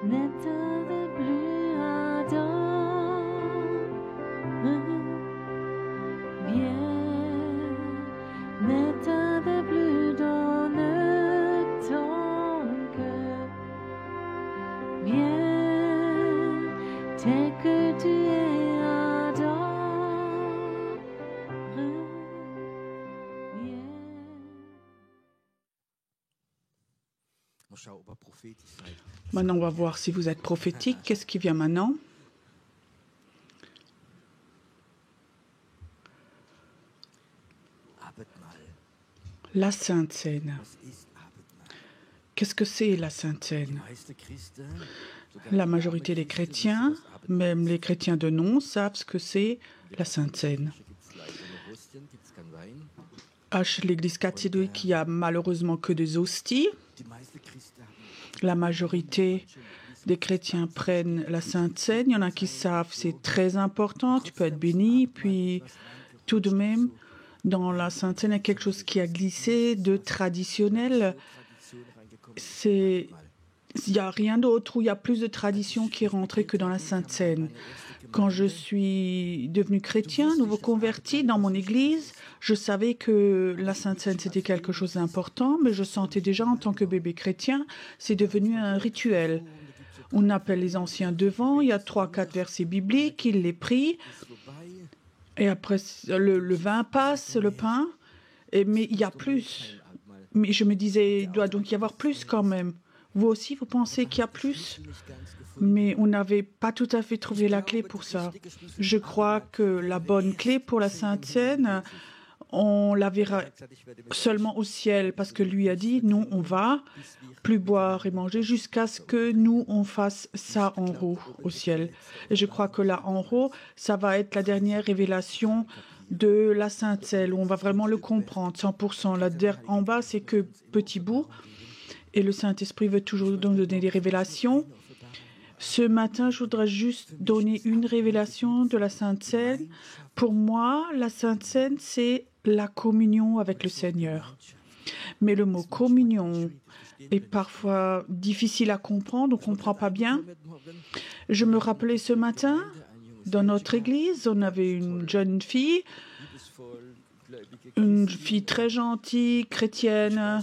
N'état de plus ardent, viens, n'état de plus dans ton cœur, viens, tel que tu es ardent, viens. Maintenant, on va voir si vous êtes prophétique. Qu'est-ce qui vient maintenant? La Sainte Seine. Qu'est-ce que c'est la Sainte Seine? La majorité des chrétiens, même les chrétiens de nom, savent ce que c'est la Sainte Seine. À l'Église catholique, il n'y a malheureusement que des hosties. La majorité des chrétiens prennent la Sainte Seine. Il y en a qui savent, c'est très important, tu peux être béni. Puis, tout de même, dans la Sainte Seine, il y a quelque chose qui a glissé de traditionnel. Il n'y a rien d'autre où il y a plus de tradition qui est rentrée que dans la Sainte Seine. Quand je suis devenu chrétien, nouveau converti dans mon église, je savais que la Sainte Seine, c'était quelque chose d'important, mais je sentais déjà en tant que bébé chrétien, c'est devenu un rituel. On appelle les anciens devant, il y a 3-4 versets bibliques, il les prie, et après le vin passe, le pain, mais il y a plus. Mais je me disais, il doit donc y avoir plus quand même. Vous aussi, vous pensez qu'il y a plus? Mais on n'avait pas tout à fait trouvé la clé pour ça. Je crois que la bonne clé pour la Sainte Seine, on la verra seulement au ciel, parce que lui a dit, nous, on va plus boire et manger jusqu'à ce que nous, on fasse ça en haut, au ciel. Et je crois que là, en haut, ça va être la dernière révélation de la Sainte Seine, où on va vraiment le comprendre, 100%. Là, en bas, c'est que petit bout, et le Saint-Esprit veut toujours nous donner des révélations. Ce matin, je voudrais juste donner une révélation de la Sainte Seine. Pour moi, la Sainte Seine, c'est la communion avec le Seigneur. Mais le mot communion est parfois difficile à comprendre, on ne comprend pas bien. Je me rappelais ce matin, dans notre église, on avait une jeune fille très gentille, chrétienne.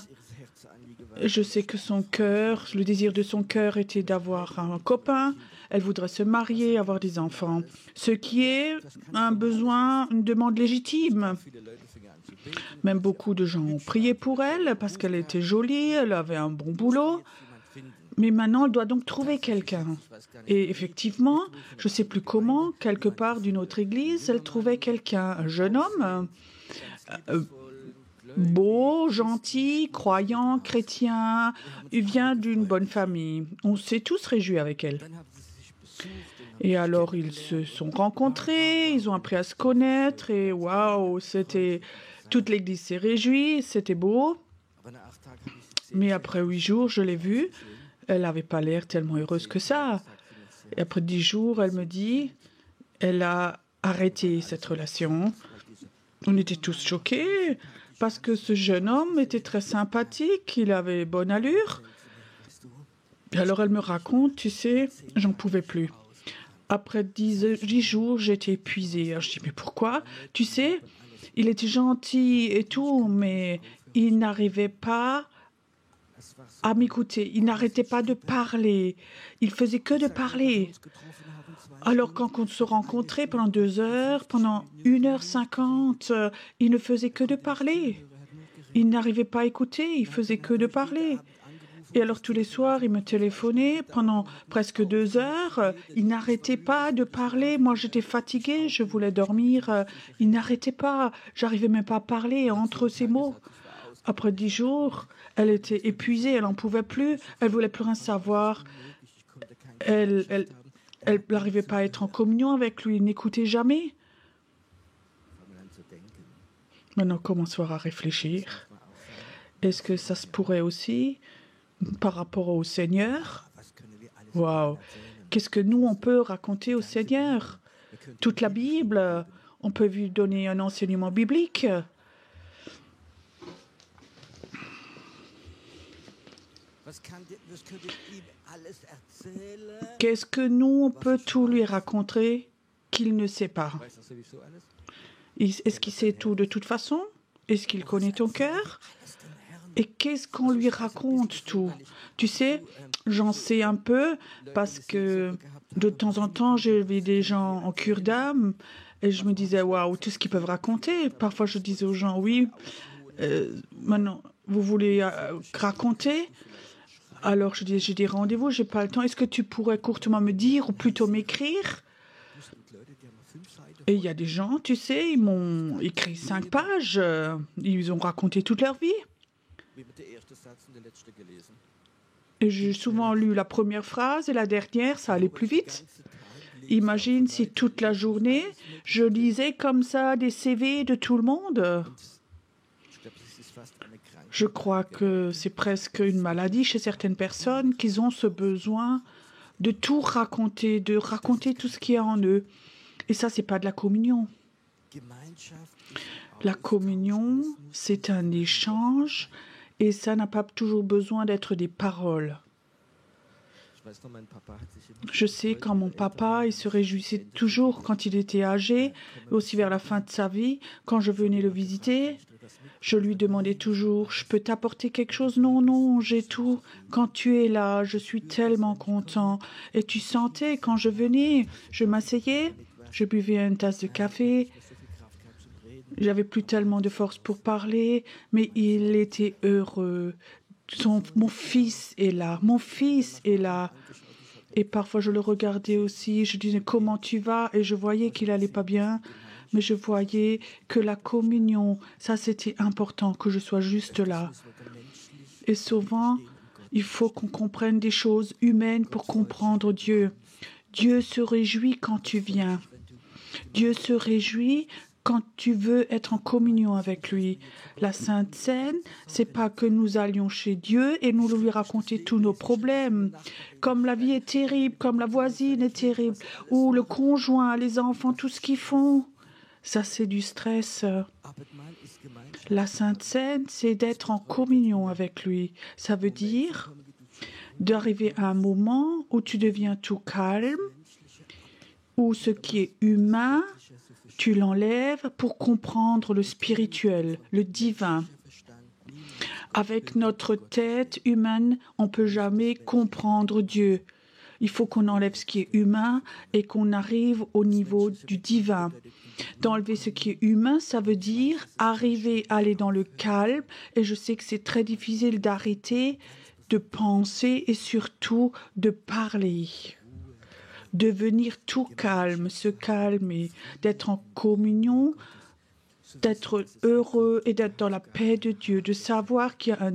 Je sais que son cœur, le désir de son cœur était d'avoir un copain. Elle voudrait se marier, avoir des enfants. Ce qui est un besoin, une demande légitime. Même beaucoup de gens ont prié pour elle parce qu'elle était jolie, elle avait un bon boulot. Mais maintenant, elle doit donc trouver quelqu'un. Et effectivement, je ne sais plus comment, quelque part d'une autre église, elle trouvait quelqu'un, un jeune homme, beau, gentil, croyant, chrétien, il vient d'une bonne famille. On s'est tous réjouis avec elle. Et alors, ils se sont rencontrés, ils ont appris à se connaître, et waouh, toute l'église s'est réjouie, c'était beau. Mais après 8 jours, je l'ai vue, elle n'avait pas l'air tellement heureuse que ça. Et après 10 jours, elle me dit, elle a arrêté cette relation. On était tous choqués, parce que ce jeune homme était très sympathique, il avait bonne allure. Et alors elle me raconte, tu sais, j'en pouvais plus. Après 10 jours, j'étais épuisée. Alors je dis, mais pourquoi? Tu sais, il était gentil et tout, mais il n'arrivait pas à m'écouter. Il n'arrêtait pas de parler. Il faisait que de parler. Alors quand on se rencontrait pendant 2 heures, pendant 1h50, il ne faisait que de parler. Il n'arrivait pas à écouter, il faisait que de parler. Et alors tous les soirs, il me téléphonait pendant presque 2 heures. Il n'arrêtait pas de parler. Moi, j'étais fatiguée, je voulais dormir. Il n'arrêtait pas. J'arrivais même pas à parler entre ces mots. Après 10 jours, elle était épuisée, elle n'en pouvait plus. Elle voulait plus rien savoir. Elle n'arrivait pas à être en communion avec lui. Il n'écoutait jamais. Maintenant, commençons à réfléchir. Est-ce que ça se pourrait aussi par rapport au Seigneur? Waouh! Qu'est-ce que nous, on peut raconter au Seigneur? Toute la Bible, on peut lui donner un enseignement biblique. Qu'est-ce que nous, on peut tout lui raconter qu'il ne sait pas? Est-ce qu'il sait tout de toute façon? Est-ce qu'il connaît ton cœur? Et qu'est-ce qu'on lui raconte tout? Tu sais, j'en sais un peu parce que de temps en temps, j'ai vu des gens en cure d'âme et je me disais, waouh, tout ce qu'ils peuvent raconter. Parfois, je disais aux gens, oui, maintenant, vous voulez raconter? Alors, je dis, j'ai des rendez-vous, j'ai pas le temps. Est-ce que tu pourrais courtement me dire ou plutôt m'écrire? Et il y a des gens, tu sais, ils m'ont écrit 5 pages. Ils ont raconté toute leur vie. Et j'ai souvent lu la première phrase et la dernière, ça allait plus vite. Imagine si toute la journée, je lisais comme ça des CV de tout le monde. Je crois que c'est presque une maladie chez certaines personnes qu'ils ont ce besoin de tout raconter, de raconter tout ce qu'il y a en eux. Et ça, c'est pas de la communion. La communion, c'est un échange et ça n'a pas toujours besoin d'être des paroles. Je sais quand mon papa, il se réjouissait toujours quand il était âgé, aussi vers la fin de sa vie, quand je venais le visiter. Je lui demandais toujours, je peux t'apporter quelque chose? Non, non, j'ai tout. Quand tu es là, je suis tellement content. Et tu sentais, quand je venais, je m'asseyais, je buvais une tasse de café. J'avais plus tellement de force pour parler, mais il était heureux. Mon fils est là, mon fils est là. Et parfois, je le regardais aussi, je disais, comment tu vas? Et je voyais qu'il allait pas bien. Mais je voyais que la communion, ça c'était important, que je sois juste là. Et souvent, il faut qu'on comprenne des choses humaines pour comprendre Dieu. Dieu se réjouit quand tu viens. Dieu se réjouit quand tu veux être en communion avec lui. La Sainte Seine, c'est pas que nous allions chez Dieu et nous lui raconter tous nos problèmes. Comme la vie est terrible, comme la voisine est terrible, ou le conjoint, les enfants, tout ce qu'ils font. Ça, c'est du stress. La Sainte Seine, c'est d'être en communion avec lui. Ça veut dire d'arriver à un moment où tu deviens tout calme, où ce qui est humain, tu l'enlèves pour comprendre le spirituel, le divin. Avec notre tête humaine, on ne peut jamais comprendre Dieu. Il faut qu'on enlève ce qui est humain et qu'on arrive au niveau du divin. D'enlever ce qui est humain, ça veut dire arriver à aller dans le calme. Et je sais que c'est très difficile d'arrêter de penser et surtout de parler. Devenir tout calme, se calmer, d'être en communion, d'être heureux et d'être dans la paix de Dieu, de savoir qu'il y a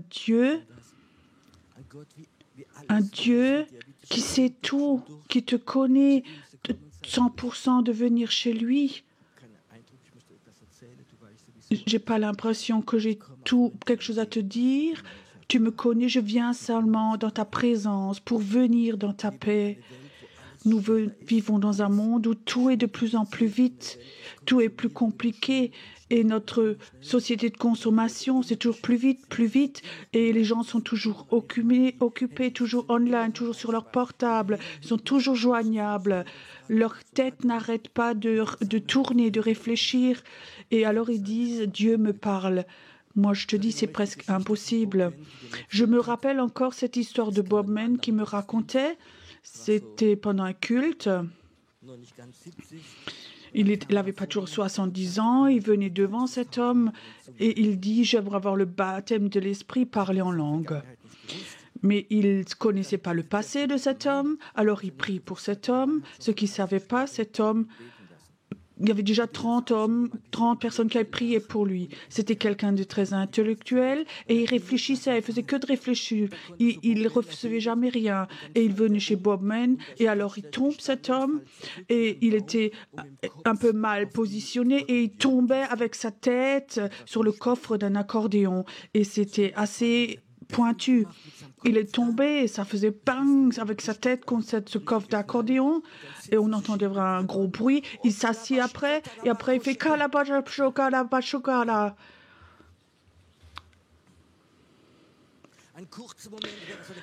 un Dieu qui sait tout, qui te connaît de 100%, de venir chez lui. J'ai pas l'impression que j'ai quelque chose à te dire. Tu me connais, je viens seulement dans ta présence pour venir dans ta paix. Nous vivons dans un monde où tout est de plus en plus vite, tout est plus compliqué et notre société de consommation, c'est toujours plus vite et les gens sont toujours occupés, toujours online, toujours sur leur portable, sont toujours joignables. Leur tête n'arrête pas de tourner, de réfléchir et alors ils disent « Dieu me parle ». Moi, je te dis, c'est presque impossible. Je me rappelle encore cette histoire de Bob Mann qui me racontait. C'était pendant un culte. Il n'avait pas toujours 70 ans. Il venait devant cet homme et il dit « J'aimerais avoir le baptême de l'esprit, parler en langue ». Mais il ne connaissait pas le passé de cet homme. Alors il prie pour cet homme. Ce qu'il ne savait pas, cet homme... Il y avait déjà 30 personnes qui avaient prié pour lui. C'était quelqu'un de très intellectuel et il réfléchissait, il faisait que de réfléchir. Il ne recevait jamais rien. Et il venait chez Bob Mann et alors il tombe cet homme et il était un peu mal positionné et il tombait avec sa tête sur le coffre d'un accordéon. Et c'était assez pointu. Il est tombé et ça faisait bang avec sa tête contre ce coffre d'accordéon et on entendait vraiment un gros bruit. Il s'assied après et après il fait kalabashokala.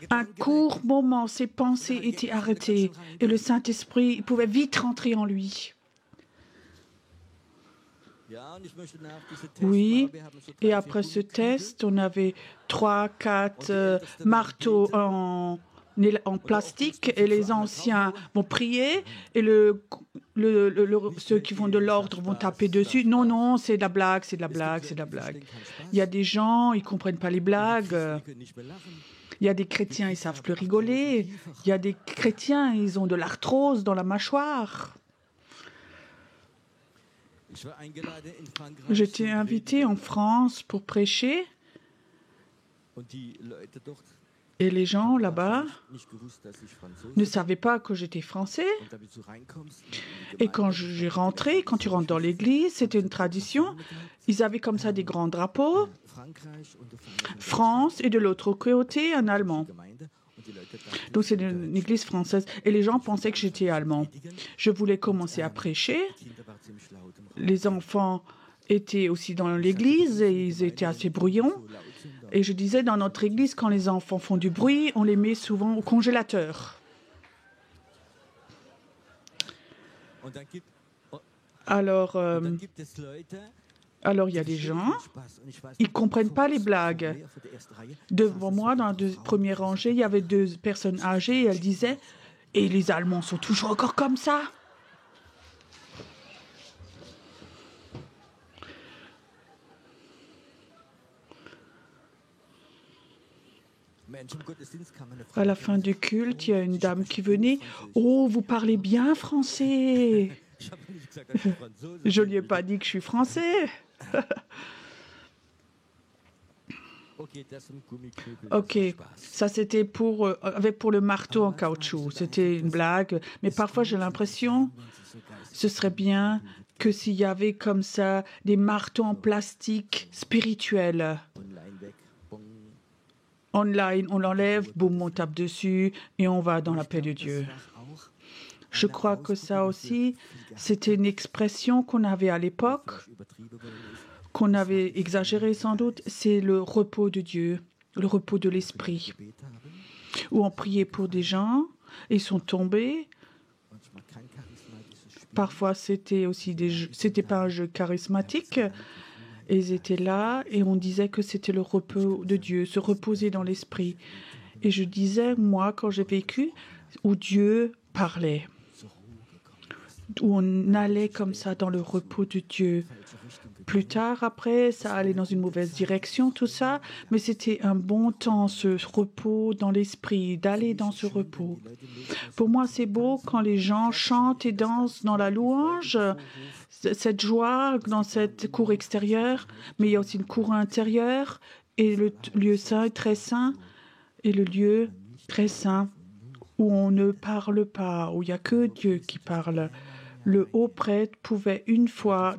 Un court moment, ses pensées étaient arrêtées et le Saint-Esprit pouvait vite rentrer en lui. Oui, et après ce test, on avait 3, 4 marteaux en plastique et les anciens vont prier et ceux qui font de l'ordre vont taper dessus. Non, non, c'est de la blague, c'est de la blague, c'est de la blague. Il y a des gens, ils ne comprennent pas les blagues. Il y a des chrétiens, ils ne savent plus rigoler. Il y a des chrétiens, ils ont de l'arthrose dans la mâchoire. J'étais invité en France pour prêcher et les gens là-bas ne savaient pas que j'étais français. Et quand j'ai rentré, quand tu rentres dans l'église, c'était une tradition. Ils avaient comme ça des grands drapeaux, France et de l'autre côté un Allemand. Donc c'est une église française et les gens pensaient que j'étais allemand. Je voulais commencer à prêcher. Les enfants étaient aussi dans l'église et ils étaient assez bruyants. Et je disais, dans notre église, quand les enfants font du bruit, on les met souvent au congélateur. Alors, il y a des gens, ils ne comprennent pas les blagues. Devant moi, dans la première rangée, il y avait 2 personnes âgées et elles disaient « Et les Allemands sont toujours encore comme ça ?» À la fin du culte, il y a une dame qui venait. « Oh, vous parlez bien français !» Je ne lui ai pas dit que je suis français. Ok, ça c'était pour le marteau en caoutchouc. C'était une blague, mais parfois j'ai l'impression ce serait bien que s'il y avait comme ça des marteaux en plastique spirituels. Online, on l'enlève, boum, on tape dessus et on va dans la paix de Dieu. Je crois que ça aussi, c'était une expression qu'on avait à l'époque, qu'on avait exagéré sans doute, c'est le repos de Dieu, le repos de l'esprit, où on priait pour des gens, et ils sont tombés. Parfois, c'était aussi c'était pas un jeu charismatique. Et ils étaient là et on disait que c'était le repos de Dieu, se reposer dans l'esprit. Et je disais, moi, quand j'ai vécu, où Dieu parlait, où on allait comme ça dans le repos de Dieu. Plus tard, après, ça allait dans une mauvaise direction, tout ça, mais c'était un bon temps, ce repos dans l'esprit, d'aller dans ce repos. Pour moi, c'est beau quand les gens chantent et dansent dans la louange, cette joie dans cette cour extérieure, mais il y a aussi une cour intérieure, et le lieu saint est très saint, et le lieu très saint, où on ne parle pas, où il n'y a que Dieu qui parle. Le haut prêtre pouvait une fois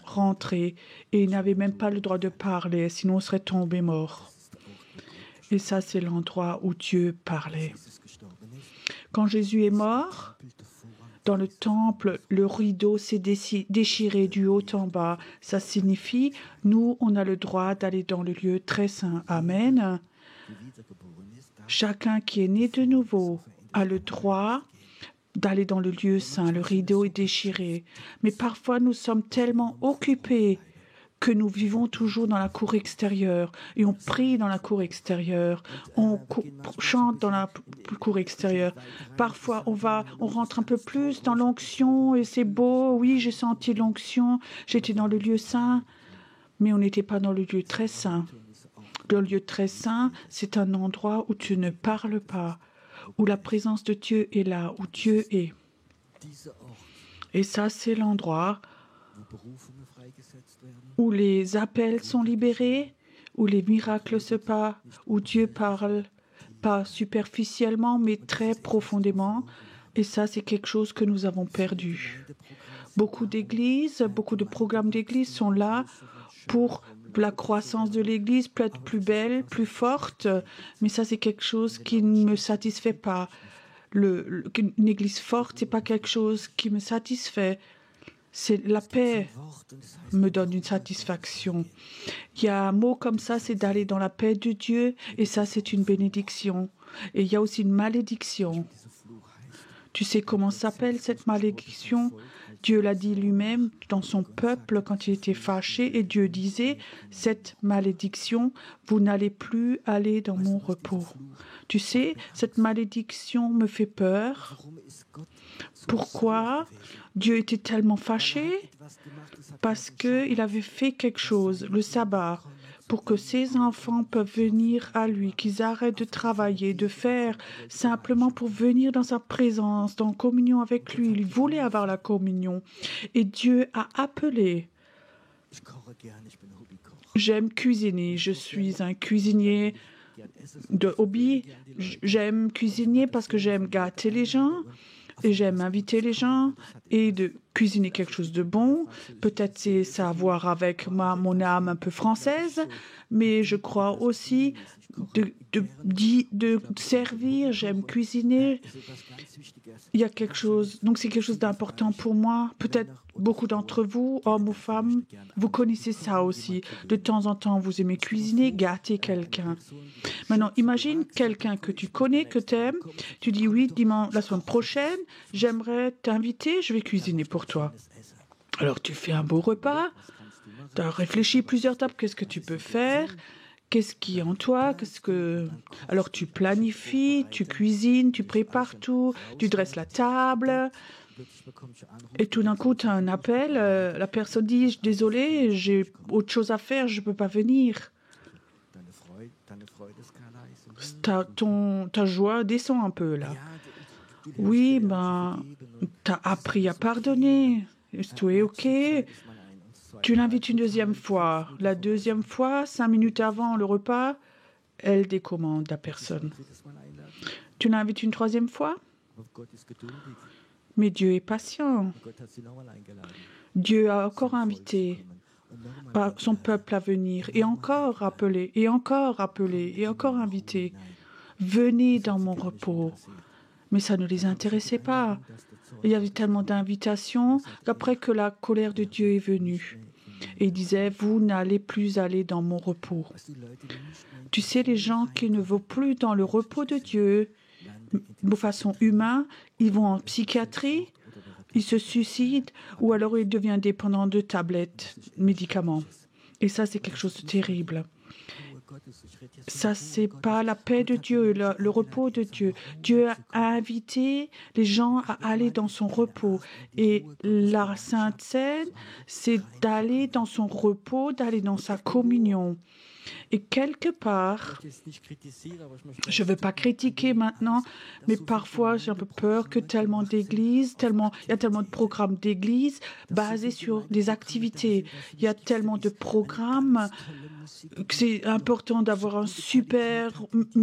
rentrer et il n'avait même pas le droit de parler, sinon on serait tombé mort. Et ça, c'est l'endroit où Dieu parlait. Quand Jésus est mort, dans le temple, le rideau s'est déchiré du haut en bas. Ça signifie, nous, on a le droit d'aller dans le lieu très saint. Amen. Chacun qui est né de nouveau a le droit d'aller dans le lieu saint. Le rideau est déchiré. Mais parfois, nous sommes tellement occupés que nous vivons toujours dans la cour extérieure et on prie dans la cour extérieure, on chante dans la cour extérieure. Parfois, on rentre un peu plus dans l'onction et c'est beau. Oui, j'ai senti l'onction, j'étais dans le lieu saint, mais on n'était pas dans le lieu très saint. Le lieu très saint, c'est un endroit où tu ne parles pas, où la présence de Dieu est là, où Dieu est. Et ça, c'est l'endroit où les appels sont libérés, où les miracles se passent, où Dieu parle, pas superficiellement, mais très profondément. Et ça, c'est quelque chose que nous avons perdu. Beaucoup d'églises, beaucoup de programmes d'églises sont là pour la croissance de l'Église, peut être plus belle, plus forte, mais ça, c'est quelque chose qui ne me satisfait pas. Une Église forte, c'est pas quelque chose qui me satisfait. C'est la paix me donne une satisfaction. Il y a un mot comme ça, c'est d'aller dans la paix de Dieu, et ça, c'est une bénédiction. Et il y a aussi une malédiction. Tu sais comment s'appelle cette malédiction? Dieu l'a dit lui-même dans son peuple quand il était fâché, et Dieu disait, cette malédiction, vous n'allez plus aller dans mon repos. Tu sais, cette malédiction me fait peur. Pourquoi Dieu était tellement fâché? Parce qu'il avait fait quelque chose, le sabbat, pour que ses enfants peuvent venir à lui, qu'ils arrêtent de travailler, de faire, simplement pour venir dans sa présence, dans communion avec lui. Il voulait avoir la communion. Et Dieu a appelé. J'aime cuisiner, je suis un cuisinier de hobby. J'aime cuisiner parce que j'aime gâter les gens. Et j'aime inviter les gens et de cuisiner quelque chose de bon. Peut-être c'est ça à voir avec mon âme un peu française, mais je crois aussi de servir. J'aime cuisiner. Il y a quelque chose, donc c'est quelque chose d'important pour moi. Peut-être beaucoup d'entre vous, hommes ou femmes, vous connaissez ça aussi. De temps en temps, vous aimez cuisiner, gâter quelqu'un. Maintenant, imagine quelqu'un que tu connais, que tu aimes. Tu dis oui, dimanche, la semaine prochaine, j'aimerais t'inviter, je vais cuisiner pour toi. Alors, tu fais un beau repas. Tu as réfléchi plusieurs tables, qu'est-ce que tu peux faire? Qu'est-ce qui est en toi? Alors tu planifies, tu cuisines, tu prépares tout, tu dresses la table. Et tout d'un coup, tu as un appel. La personne dit, désolé, j'ai autre chose à faire, je ne peux pas venir. Ta joie descend un peu là. Oui, tu as appris à pardonner. Tout est OK. Tu l'invites une deuxième fois. La deuxième fois, 5 minutes avant le repas, elle décommande la personne. Tu l'invites une troisième fois? Mais Dieu est patient. Dieu a encore invité son peuple à venir, et encore appelé, et encore appelé, et encore invité. Venez dans mon repos. Mais ça ne les intéressait pas. Il y avait tellement d'invitations qu'après que la colère de Dieu est venue. Et il disait, vous n'allez plus aller dans mon repos. Tu sais, les gens qui ne vont plus dans le repos de Dieu, de façon humaine, ils vont en psychiatrie, ils se suicident, ou alors ils deviennent dépendants de tablettes, médicaments. Et ça, c'est quelque chose de terrible. Ça, c'est pas la paix de Dieu, le repos de Dieu. Dieu a invité les gens à aller dans son repos. Et la Sainte Seine, c'est d'aller dans son repos, d'aller dans sa communion. Et quelque part, je ne veux pas critiquer maintenant, mais parfois j'ai un peu peur que tellement d'églises, il y a tellement de programmes d'églises basés sur des activités. Il y a tellement de programmes que c'est important d'avoir une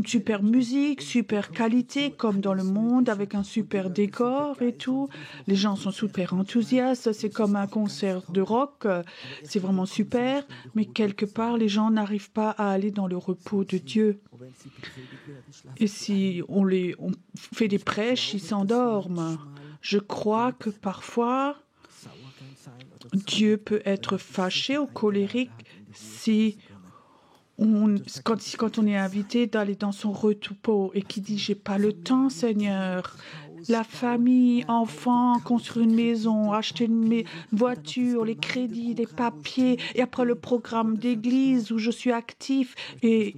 super musique, super qualité, comme dans le monde, avec un super décor et tout. Les gens sont super enthousiastes, c'est comme un concert de rock, c'est vraiment super, mais quelque part, les gens n'arrivent pas à aller dans le repos de Dieu. Et si on fait des prêches, ils s'endorment. Je crois que parfois, Dieu peut être fâché ou colérique quand on est invité d'aller dans son repos et qui dit « J'ai pas le temps, Seigneur ». La famille, enfants, construire une maison, acheter une voiture, les crédits, les papiers, et après le programme d'église où je suis actif. Et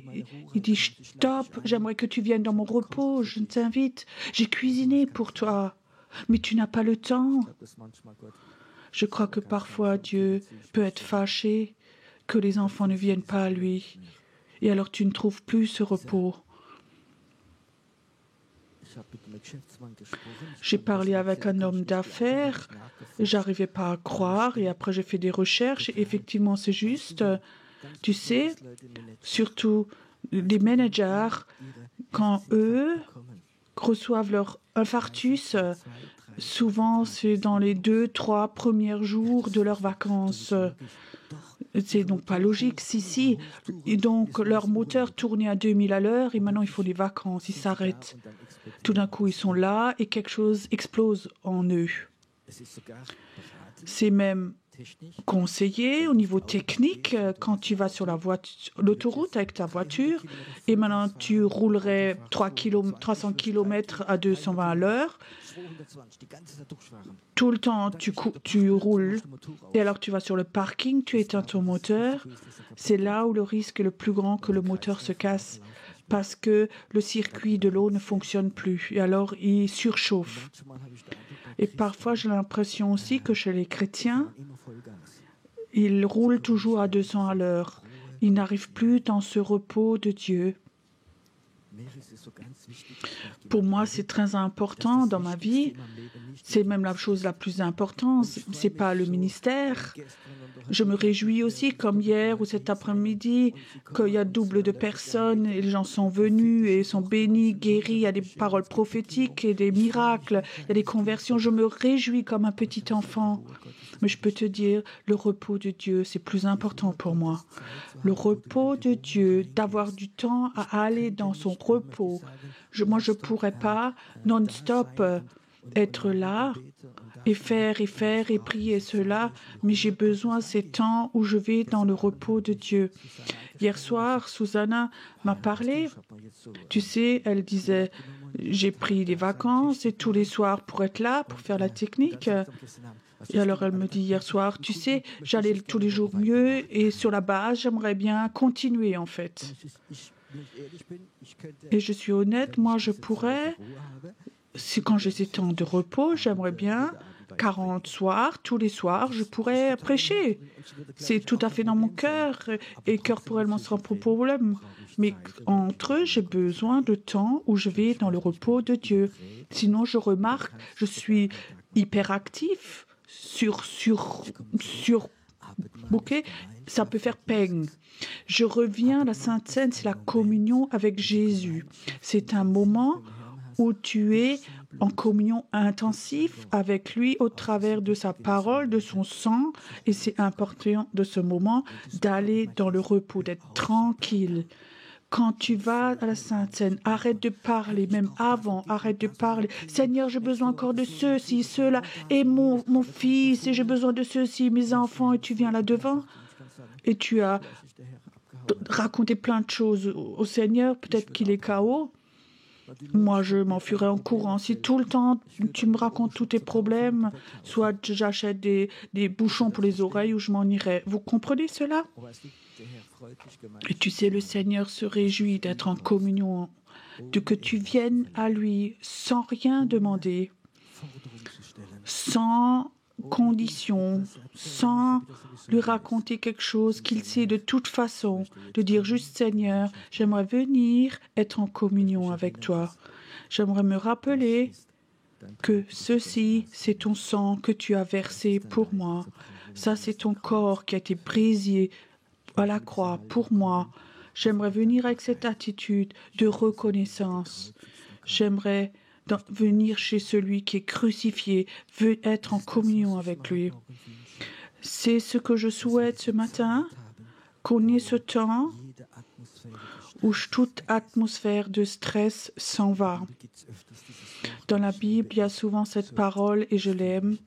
il dit, stop, j'aimerais que tu viennes dans mon repos, je t'invite. J'ai cuisiné pour toi, mais tu n'as pas le temps. Je crois que parfois Dieu peut être fâché que les enfants ne viennent pas à lui. Et alors tu ne trouves plus ce repos. J'ai parlé avec un homme d'affaires, j'arrivais pas à croire et après j'ai fait des recherches et effectivement c'est juste, tu sais, surtout les managers, quand eux reçoivent leur infarctus, souvent c'est dans les 2-3 premiers jours de leurs vacances. C'est donc pas logique, si. Et donc, leur moteur tournait à 2000 à l'heure et maintenant, il faut des vacances, ils s'arrêtent. Tout d'un coup, ils sont là et quelque chose explose en eux. C'est même conseillé au niveau technique quand tu vas sur l'autoroute avec ta voiture et maintenant tu roulerais 300 km à 220 à l'heure. Tout le temps, tu roules et alors tu vas sur le parking, tu éteins ton moteur. C'est là où le risque est le plus grand que le moteur se casse parce que le circuit de l'eau ne fonctionne plus et alors il surchauffe. Et parfois, j'ai l'impression aussi que chez les chrétiens, ils roulent toujours à 200 à l'heure. Ils n'arrivent plus dans ce repos de Dieu. Pour moi, c'est très important dans ma vie. C'est même la chose la plus importante. C'est pas le ministère. Je me réjouis aussi, comme hier ou cet après-midi, qu'il y a double de personnes et les gens sont venus et sont bénis, guéris. Il y a des paroles prophétiques et des miracles. Il y a des conversions. Je me réjouis comme un petit enfant. Mais je peux te dire, le repos de Dieu, c'est plus important pour moi. Le repos de Dieu, d'avoir du temps à aller dans son repos. Moi, je ne pourrais pas non-stop être là et faire et prier cela, mais j'ai besoin de ces temps où je vais dans le repos de Dieu. Hier soir, Susanna m'a parlé. Tu sais, elle disait, j'ai pris des vacances et tous les soirs pour être là, pour faire la technique. Et alors elle me dit hier soir, tu sais, j'allais tous les jours mieux et sur la base, j'aimerais bien continuer en fait. Et je suis honnête, moi je pourrais, quand j'ai ces temps de repos, j'aimerais bien 40 soirs, tous les soirs, je pourrais prêcher. C'est tout à fait dans mon cœur et corporellement sans problème. Mais entre eux, j'ai besoin de temps où je vais dans le repos de Dieu. Sinon, je remarque, je suis hyperactif. Ok, ça peut faire peine. Je reviens à la Sainte Seine, c'est la communion avec Jésus. C'est un moment où tu es en communion intensive avec lui au travers de sa parole, de son sang. Et c'est important de ce moment d'aller dans le repos, d'être tranquille. Quand tu vas à la Sainte Seine, arrête de parler, même avant, arrête de parler. Seigneur, j'ai besoin encore de ceci, cela, et mon fils, et j'ai besoin de ceci, mes enfants, et tu viens là devant. Et tu as raconté plein de choses au Seigneur, peut-être qu'il est KO. Moi, je m'enfuirais en courant. Si tout le temps, tu me racontes tous tes problèmes, soit j'achète des bouchons pour les oreilles ou je m'en irais. Vous comprenez cela? Et tu sais, le Seigneur se réjouit d'être en communion, de que tu viennes à lui sans rien demander, sans condition, sans lui raconter quelque chose qu'il sait de toute façon, de dire juste Seigneur, j'aimerais venir être en communion avec toi. J'aimerais me rappeler que ceci, c'est ton sang que tu as versé pour moi. Ça, c'est ton corps qui a été brisé à la croix pour moi. J'aimerais venir avec cette attitude de reconnaissance. J'aimerais venir chez celui qui est crucifié, veut être en communion avec lui. C'est ce que je souhaite ce matin, qu'on ait ce temps où toute atmosphère de stress s'en va. Dans la Bible, il y a souvent cette parole et je l'aime.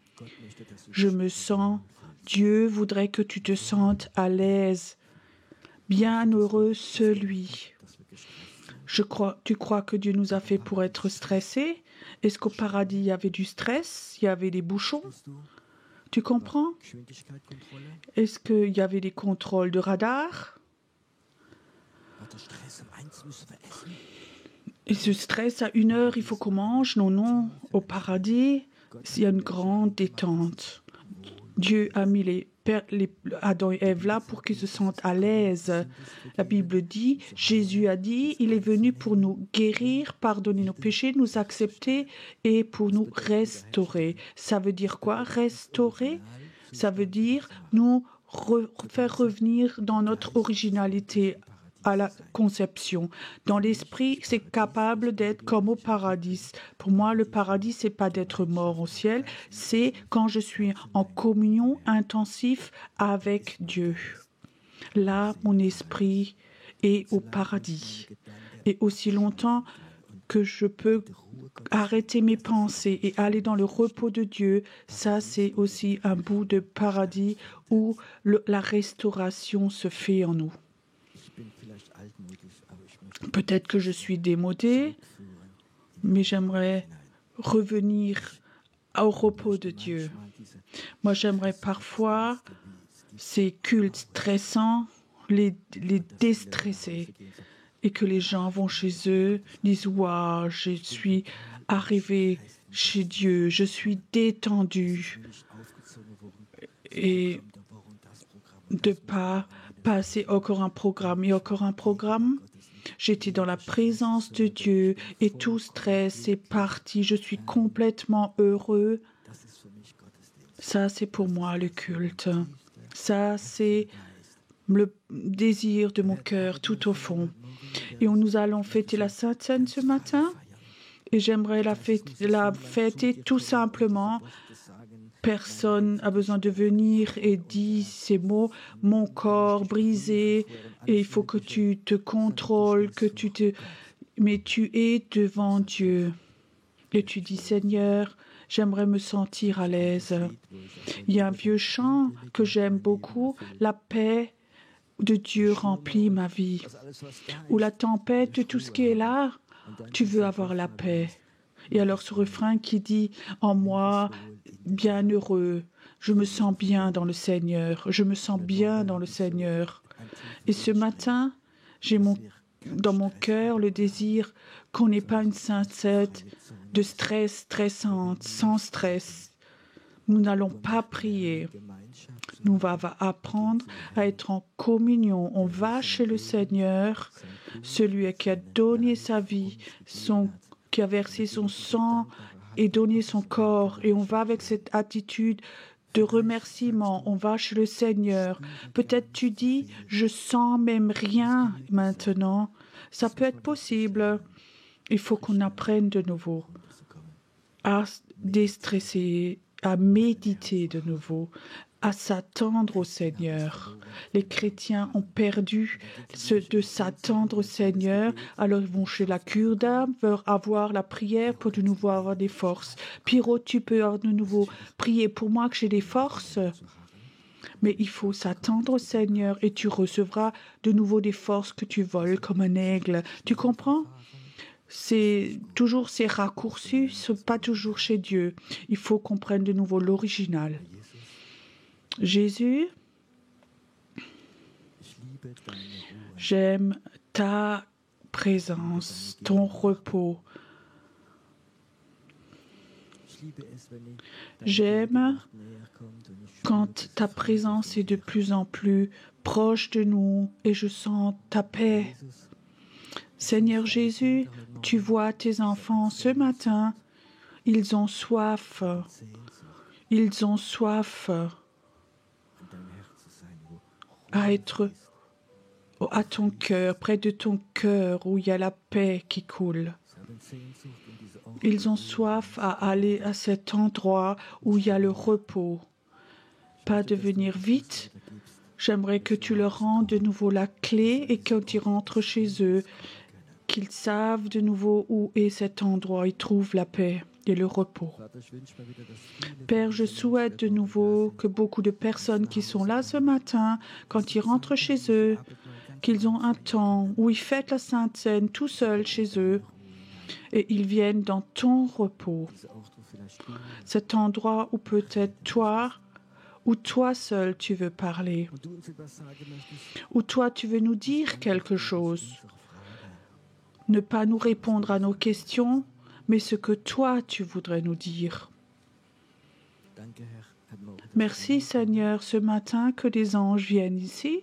Je me sens, Dieu voudrait que tu te sentes à l'aise. Bienheureux celui. Tu crois que Dieu nous a fait pour être stressés? Est-ce qu'au paradis, il y avait du stress? Il y avait des bouchons? Tu comprends? Est-ce qu'il y avait des contrôles de radar? Et ce stress, à 1 heure, il faut qu'on mange? Non. Au paradis, il y a une grande détente. Dieu a mis Adam et Ève là pour qu'ils se sentent à l'aise. La Bible dit, Jésus a dit, il est venu pour nous guérir, pardonner nos péchés, nous accepter et pour nous restaurer. Ça veut dire quoi, restaurer? Ça veut dire nous faire revenir dans notre originalité à la conception. Dans l'esprit, c'est capable d'être comme au paradis. Pour moi, le paradis, c'est pas d'être mort au ciel, c'est quand je suis en communion intensive avec Dieu. Là, mon esprit est au paradis. Et aussi longtemps que je peux arrêter mes pensées et aller dans le repos de Dieu, ça c'est aussi un bout de paradis où la restauration se fait en nous. Peut-être que je suis démodé, mais j'aimerais revenir au repos de Dieu. Moi, j'aimerais parfois ces cultes stressants, les déstresser, et que les gens vont chez eux, disent « Waouh, je suis arrivé chez Dieu, je suis détendu » et de ne pas passer encore un programme et encore un programme. J'étais dans la présence de Dieu et tout stress est parti. Je suis complètement heureux. Ça, c'est pour moi le culte. Ça, c'est le désir de mon cœur tout au fond. Et nous allons fêter la Sainte Seine ce matin. Et j'aimerais la fêter tout simplement. Personne n'a besoin de venir et dire ces mots, mon corps brisé, et il faut que tu te contrôles, mais tu es devant Dieu. Et tu dis, Seigneur, j'aimerais me sentir à l'aise. Il y a un vieux chant que j'aime beaucoup, la paix de Dieu remplit ma vie. Ou la tempête, de tout ce qui est là, tu veux avoir la paix. Et alors ce refrain qui dit en moi, bienheureux, je me sens bien dans le Seigneur, je me sens bien dans le Seigneur. Et ce matin, j'ai dans mon cœur le désir qu'on n'ait pas une sainte de stress stressante, sans stress. Nous n'allons pas prier. Nous va apprendre à être en communion. On va chez le Seigneur, celui qui a donné sa vie, qui a versé son sang et donné son corps. Et on va avec cette attitude de remerciement. On va chez le Seigneur. Peut-être tu dis, je sens même rien maintenant. Ça peut être possible. Il faut qu'on apprenne de nouveau à déstresser, à méditer de nouveau, à s'attendre au Seigneur. Les chrétiens ont perdu de s'attendre au Seigneur, alors ils vont chez la cure d'âme, veulent avoir la prière pour de nouveau avoir des forces. Pierrot, tu peux de nouveau prier pour moi que j'ai des forces. Mais il faut s'attendre au Seigneur et tu recevras de nouveau des forces que tu voles comme un aigle. Tu comprends? C'est toujours ces raccourcis, ce n'est pas toujours chez Dieu. Il faut qu'on prenne de nouveau l'original. Jésus, j'aime ta présence, ton repos. J'aime quand ta présence est de plus en plus proche de nous et je sens ta paix. Seigneur Jésus, tu vois tes enfants ce matin, ils ont soif. Ils ont soif à être à ton cœur, près de ton cœur où il y a la paix qui coule. Ils ont soif à aller à cet endroit où il y a le repos. Pas de venir vite. J'aimerais que tu leur rendes de nouveau la clé et quand ils rentrent chez eux, qu'ils savent de nouveau où est cet endroit. Ils trouvent la paix et le repos. Père, je souhaite de nouveau que beaucoup de personnes qui sont là ce matin, quand ils rentrent chez eux, qu'ils ont un temps où ils fêtent la Sainte Seine tout seuls chez eux et ils viennent dans ton repos. Cet endroit où peut-être toi, où toi seul tu veux parler, où toi tu veux nous dire quelque chose. Ne pas nous répondre à nos questions, mais ce que toi tu voudrais nous dire. Merci Seigneur ce matin que des anges viennent ici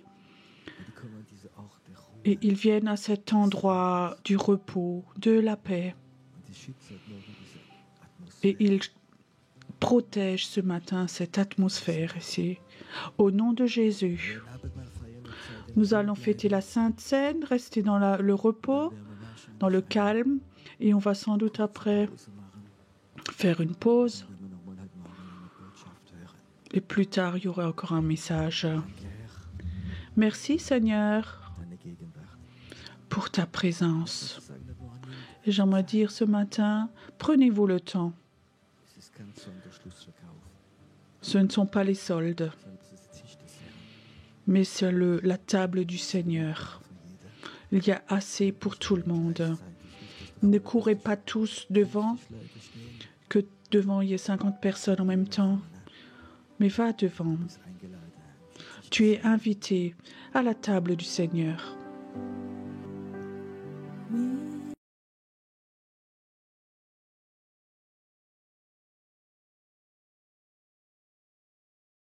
et ils viennent à cet endroit du repos, de la paix. Et ils protègent ce matin cette atmosphère ici. Au nom de Jésus, nous allons fêter la Sainte Seine, rester dans le repos, dans le calme, et on va sans doute après faire une pause. Et plus tard, il y aura encore un message. Merci Seigneur pour ta présence. Et j'aimerais dire ce matin, prenez-vous le temps. Ce ne sont pas les soldes, mais c'est la table du Seigneur. Il y a assez pour tout le monde. Ne courez pas tous devant, que devant il y ait 50 personnes en même temps, mais va devant. Tu es invité à la table du Seigneur.